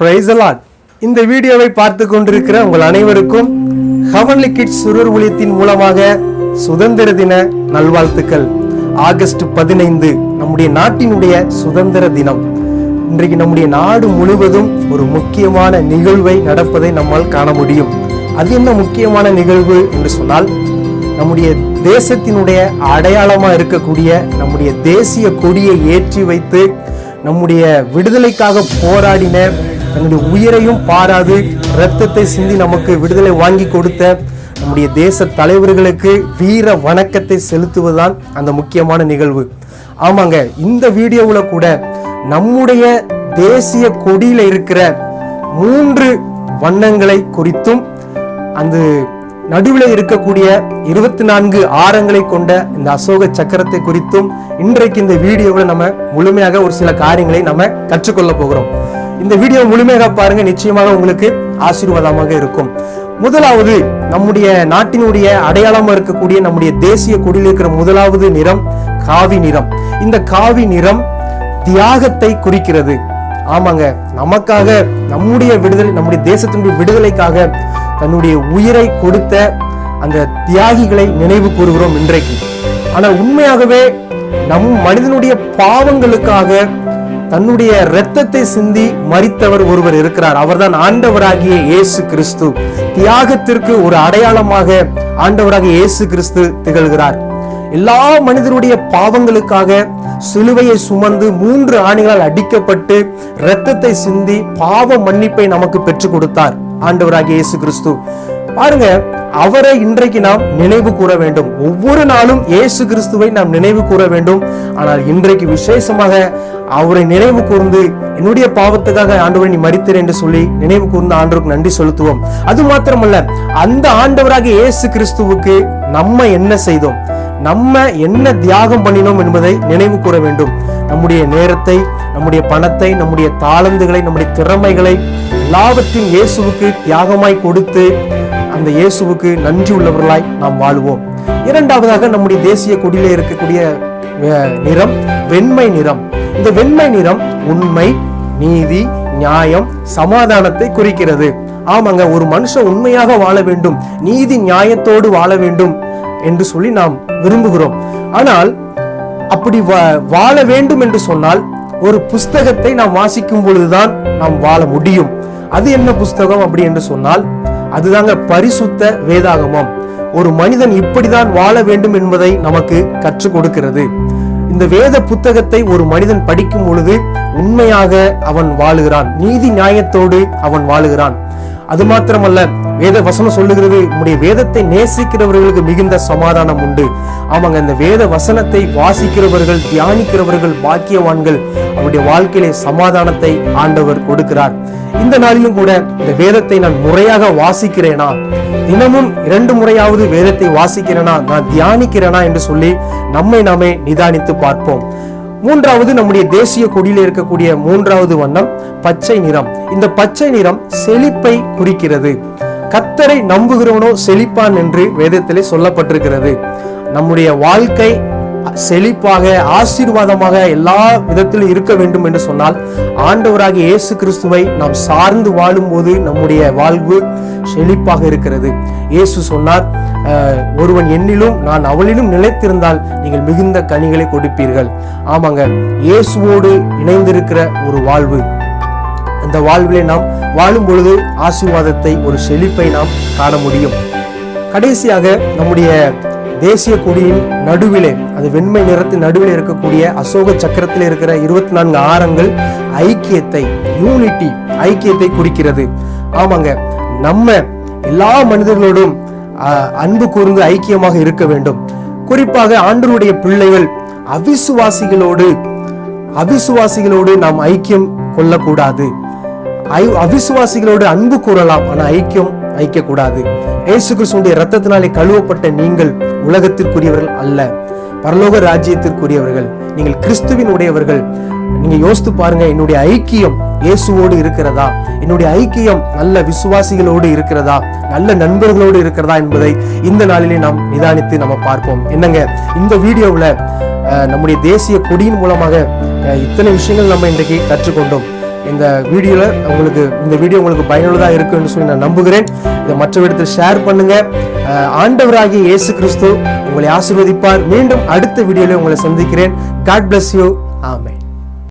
Praise the Lord. இந்த வீடியோவை பார்த்து கொண்டிருக்கிற உங்கள் அனைவருக்கும் ஹெவன்லி கிட்ஸ் சுரர் ஊழியத்தின் மூலமாக சுதந்திர தின நல்வாழ்த்துக்கள். ஆகஸ்ட் 15 நம்முடைய நாட்டினுடைய சுதந்திர தினம். இன்றைக்கு நம்முடைய நாடு முழுவதும் ஒரு முக்கியமான நிகழ்வை நடப்பதை நம்மால் காண முடியும். அது என்ன முக்கியமான நிகழ்வு என்று சொன்னால், நம்முடைய தேசத்தினுடைய அடையாளமா இருக்கக்கூடிய நம்முடைய தேசிய கொடியை ஏற்றி வைத்து நம்முடைய விடுதலைக்காக போராடின, நம்முடைய உயிரையும் பாராது இரத்தத்தை சிந்தி நமக்கு விடுதலை வாங்கி கொடுத்த நம்முடைய தேச தலைவர்களுக்கு வீர வணக்கத்தை செலுத்துவதுதான் அந்த முக்கியமான நிகழ்வு. ஆமாங்க, இந்த வீடியோவில் கூட நம்முடைய தேசிய கொடியில இருக்கிற 3 வண்ணங்களை குறித்தும் அந்த நடுவில் இருக்கக்கூடிய 24 ஆரங்களை கொண்ட இந்த அசோக சக்கரத்தை குறித்தும் இன்றைக்கு இந்த வீடியோவில் நம்ம முழுமையாக ஒரு சில காரியங்களை நம்ம கற்றுக்கொள்ள போகிறோம். இந்த வீடியோ முழுமையாக பாருங்க, நிச்சயமாக உங்களுக்கு ஆசீர்வாதமாக இருக்கும். முதலாவது, நம்முடைய நாட்டினுடைய அடையாளமா இருக்கக்கூடிய நம்முடைய தேசிய கொடியில் இருக்கிற முதலாவது நிறம் காவி நிறம். இந்த காவி நிறம் தியாகத்தை குறிக்கிறது. ஆமாங்க, நமக்காக நம்முடைய விடுதலை, நம்முடைய தேசத்தினுடைய விடுதலைக்காக தன்னுடைய உயிரை கொடுத்த அந்த தியாகிகளை நினைவு கூறுகிறோம் இன்றைக்கு. ஆனால் உண்மையாகவே நம் மனிதனுடைய பாவங்களுக்காக தன்னுடைய இரத்தத்தை சிந்தி மரித்தவர் ஒருவர் இருக்கிறார். அவர்தான் ஆண்டவராகிய இயேசு கிறிஸ்து. தியாகத்திற்கு ஒரு அடையாளமாக ஆண்டவராகிய இயேசு கிறிஸ்து திகழ்கிறார். எல்லா மனிதனுடைய பாவங்களுக்காக சிலுவையை சுமந்து 3 ஆணிகளால் அடிக்கப்பட்டு இரத்தத்தை சிந்தி பாவ மன்னிப்பை நமக்கு பெற்றுக் கொடுத்தார் ஆண்டவராகிய இயேசு கிறிஸ்து. பாருங்க, அவரை இன்றைக்கு நாம் நினைவு கூற வேண்டும். ஒவ்வொரு நாளும் இயேசு கிறிஸ்துவை நாம் நினைவு கூற வேண்டும். ஆனால் இன்றைக்கு விசேஷமாக அவரை நினைவு கூர்ந்து, என்னுடைய பாவத்துக்காக ஆண்டவரை நீ மரித்தீர் என்று சொல்லி நினைவு கூர்ந்து ஆண்டவருக்கு நன்றி செலுத்துவோம். அது மாத்திரமல்ல, அந்த ஆண்டவராகிய இயேசு கிறிஸ்துவுக்கு நம்ம என்ன செய்தோம், நம்ம என்ன தியாகம் பண்ணினோம் என்பதை நினைவு கூற வேண்டும். நம்முடைய நேரத்தை, நம்முடைய பணத்தை, நம்முடைய தாளந்துகளை, நம்முடைய திறமைகளை எல்லாவற்றையும் இயேசுவுக்கு தியாகமாய் கொடுத்து அந்த இயேசுவுக்கு நன்றி உள்ளவர்களாய் நாம் வாழுவோம். இரண்டாவதாக, நம்முடைய தேசிய கொடியில இருக்கக்கூடிய நிறம் வெண்மை நிறம். இந்த வெண்மை நிறம் உண்மை, நீதி, நியாயம், சமாதானத்தை குறிக்கிறது. ஆமாங்க, ஒரு மனுஷன் உண்மையாக வாழ வேண்டும், நீதி நியாயத்தோடு வாழ வேண்டும் என்று சொல்லி நாம் விரும்புகிறோம். ஆனால் அப்படி வாழ வேண்டும் என்று சொன்னால் ஒரு புஸ்தகத்தை நாம் வாசிக்கும் பொழுதுதான் நாம் வாழ முடியும். அது என்ன புஸ்தகம் அப்படி என்று சொன்னால், அதுதாங்க பரிசுத்த வேதாகமம். ஒரு மனிதன் இப்படிதான் வாழ வேண்டும் என்பதை நமக்கு கற்றுக் கொடுக்கிறது. இந்த வேத புத்தகத்தை ஒரு மனிதன் படிக்கும் பொழுது உண்மையாக அவன் வாழுகிறான், நீதி நியாயத்தோடு அவன் வாழுகிறான். அது மாத்திரமல்ல, வேத வசனம் சொல்லுகிறது, உம்முடைய வேதத்தை நேசிக்கிறவர்களுக்கு மிகுந்த சமாதானம் உண்டு. ஆமாங்க, இந்த வேத வசனத்தை வாசிக்கிறவர்கள், தியானிக்கிறவர்கள் பாக்கியவான்கள். அவருடைய வாழ்க்கையிலே சமாதானத்தை ஆண்டவர் கொடுக்கிறார். இந்த நாளிலும் கூட இந்த வேதத்தை நான் முறையாக வாசிக்கிறேனா, தினமும் 2 முறையாவது வேதத்தை வாசிக்கிறேனா, நான் தியானிக்கிறேனா என்று சொல்லி நம்மை நாமே நிதானித்து பார்ப்போம். மூன்றாவது, நம்முடைய தேசிய கொடியில இருக்கக்கூடிய 3வது வண்ணம் பச்சை நிறம். இந்த பச்சை நிறம் செழிப்பை குறிக்கிறது. கர்த்தரை நம்புகிறவனோ செழிப்பான் என்று வேதத்திலே சொல்லப்பட்டிருக்கிறது. நம்முடைய வாழ்க்கை செழிப்பாக, ஆசீர்வாதமாக எல்லா விதத்திலும் இருக்க வேண்டும் என்று சொன்னால் ஆண்டவராகிய இயேசு கிறிஸ்துவை நாம் சார்ந்து வாழும் போது நம்முடைய வாழ்வு செழிப்பாக இருக்கிறது. இயேசு சொன்னார், ஒருவன் என்னிலும் நான் அவளிலும் நிலைத்திருந்தால் நீங்கள் மிகுந்த கனிகளை கொடுப்பீர்கள். ஆமாங்க, இயேசுவோடு இணைந்திருக்கிற ஒரு வாழ்வு, இந்த வாழ்விலே நாம் வாழும் பொழுது ஆசீர்வாதத்தை, ஒரு செழிப்பை நாம் காண முடியும். கடைசியாக, நம்முடைய தேசிய கொடியின் நடுவிலே, அது வெண்மை நிறத்தின் நடுவில் இருக்கக்கூடிய அசோக சக்கரத்தில் இருக்கிற 24 ஆரங்கள் ஐக்கியத்தை, யூனிட்டி, ஐக்கியத்தை குறிக்கிறது. ஆமாங்க, நம்ம எல்லா மனிதர்களோடும் அன்பு கூர்ந்து ஐக்கியமாக இருக்க வேண்டும். குறிப்பாக ஆண்டவருடைய பிள்ளைகள் அவிசுவாசிகளோடு நாம் ஐக்கியம் கொள்ளக்கூடாது. அவிசுவாசிகளோடு அன்பு கூறலாம், ஆனால் ஐக்கியம் வைக்கக்கூடாது. இயேசு கிறிஸ்துவின் இரத்தத்தினாலே கழுவப்பட்ட நீங்கள் உலகத்திற்குரியவர்கள் அல்ல, பரலோக ராஜ்யத்திற்குரியவர்கள். நீங்கள் கிறிஸ்துவின் உடையவர்கள். நீங்க யோசித்து பாருங்க, என்னுடைய ஐக்கியம் இயேசுவோடு இருக்கிறதா, என்னுடைய ஐக்கியம் நல்ல விசுவாசிகளோடு இருக்கிறதா, நல்ல நண்பர்களோடு இருக்கிறதா என்பதை இந்த நாளிலே நாம் நிதானித்து நம்ம பார்ப்போம். என்னங்க, இந்த வீடியோவில் நம்முடைய தேசிய கொடியின் மூலமாக இத்தனை விஷயங்கள் நம்ம இன்றைக்கு கற்றுக்கொண்டோம். இந்த வீடியோ உங்களுக்கு பயனுள்ளதாக இருக்குன்னு சொல்லி நான் நம்புகிறேன். இதை மற்றவரிடத்தில் ஷேர் பண்ணுங்க. ஆண்டவராகிய இயேசு கிறிஸ்து உங்களை ஆசீர்வதிப்பார். மீண்டும் அடுத்த வீடியோவில் உங்களை சந்திக்கிறேன். God bless you. ஆமென்.